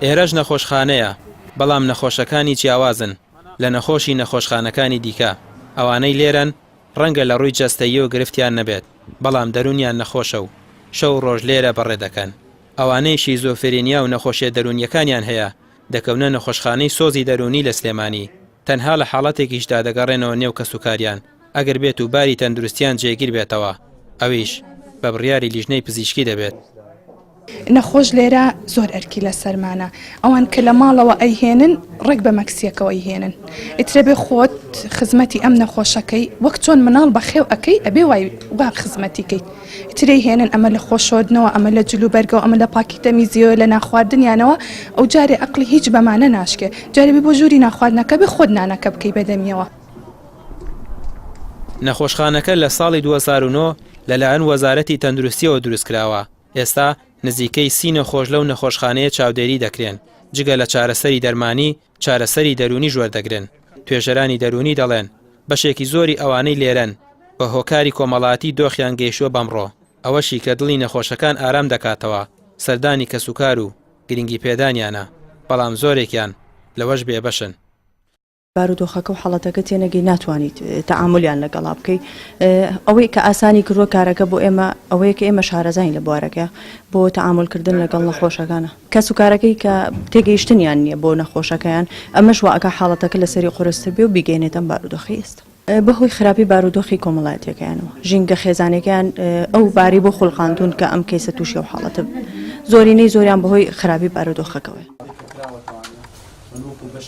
ئێرەش نەخۆشخانەیە، بەڵام نەخۆشەکانی جیاوازن لە نەخۆشی نەخۆشخانەکانی دیکە. ئەوانەی لێرەن ڕەنگە لە ڕووی جەستەیی و گرفتیان نەبێت، بەڵام دەرونیان نەخۆشە و شەو ڕۆژ لێرە بەڕێ دەکەن. ئەوانەی شیزۆفرینیا و نەخۆشیە دەرونیەکانیان هەیە دەکەونە نەخۆشخانەی سۆزی دەرونی لە سلێمانی. تەنها لە حاڵەتێکیشدا دەگەڕێنەوە نێو کەسوکاریان ئەگەر بێت و باری تەندروستیان جێگیر بێتەوە، ئەویش بە بڕیاری لیژنەی پزیشکی دەبێت. نەخۆش لێرە زۆر ئەرکی لە سەرمانە، ئەوان کە لە ماڵەوە ئەیهێنن ڕێک بە مەکسیەکەەوە ئەیهێنن. ئیترە بێ خۆت خزمەتی ئەم نەخۆشەکەی وەک چۆن مناڵ بەخێو ئەەکەی ئەبێ وا خزمەتیکەیت. ئیترەی هێنن ئەمە لە خۆشۆدنەوە، ئەمە لە جلوبەرگەوە، ئەمە لە پاکی تەمیزیەوە، لە ناخواردنیانەوە. ئەو جارێ عەقڵی هیچ بەمانە ناشکێ، جارێ بۆ ژووری ناخواردنەکە بێ خۆت نانەکە بکەی بەدەمیەوە. نەخۆشخانەکە لە ساڵی 2009 لەلایەن وەزارەتی تەندروستیەوە دروستکراوە. ئێستا نزیکەی 30 نەخۆش لەو نەخۆشخانەیە چاودێری دەکرێن. جگە لە چارەسەری دەرمانی، چارەسەری دەرونی ژوەردەگرن. توێژەرانی دەرونی دەڵێن بەشێکی زۆری ئەوانەی لێرەن بە هۆکاری کۆمەڵاتی دۆخیان گەیشتووە بەمڕۆ، ئەوەشی کە دڵی نەخۆشەکان ئارام دەکاتەوە، سەردانی کەسوکار و گرنگی پێدانیانە، بەڵام زۆرێکیان لەوەش بێبەشن. بارودۆخەکە و حەڵەتەکە تێنەگەی ناتوانیت تەعاملیان لەگەڵا بکەیت. ئەوەی کە ئاسانی کردووە کارەکە بۆ ئێمە ئەوەیە کە ئێمە شارەزاین لە بوارەکە بۆ تەعاملکردن لەگەڵ نەخۆشەکانە. کەس و کارەکەی کە تێگەیشتنیان نییە بۆ نەخۆشەکەیان، ئەمەش واکە حاڵەتەکە لەسەری قورستر بێ و بیگەێنێتەن بارودۆخی ئێستا. بەهۆی خراپی بارودۆخی کۆمەڵایەتەکەیانەوە ژینگە خێزانەکان ئەو باری بۆ خوڵقاندون کە ئەم کەیسە تووشی و حاڵەتە زۆرینەی زۆریان بەهۆی خراپی بارودۆخەکەوە.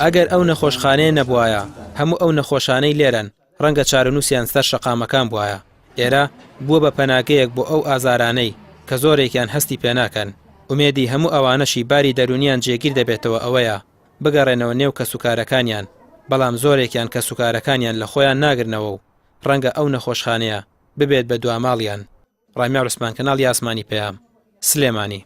ئەگەر ئەو نەخۆشخانەیە نەبوایە، هەموو ئەو نەخۆشانەی لێرەن ڕەنگە چارەنووسیان سەر شەقامەکان بووایە. ئێرە بووە بە پەناگەیەک بۆ ئەو ئازارانەی کە زۆرێکیان هەستی پێناکەن. ئومێدی هەموو ئەوانەشی باری دەرونیان جێگیر دەبێتەوە ئەوەیە بگەڕێنەوە نێو کەسوکارەکانیان، بەڵام زۆرێکیان کەسوکارەکانیان لە خۆیان ناگرنەوە و ڕەنگە ئەو نەخۆشخانەیە ببێت بە دواماڵیان. ڕامیار عوسمان، کەناڵی ئاسمانی پەیام، سلێمانی.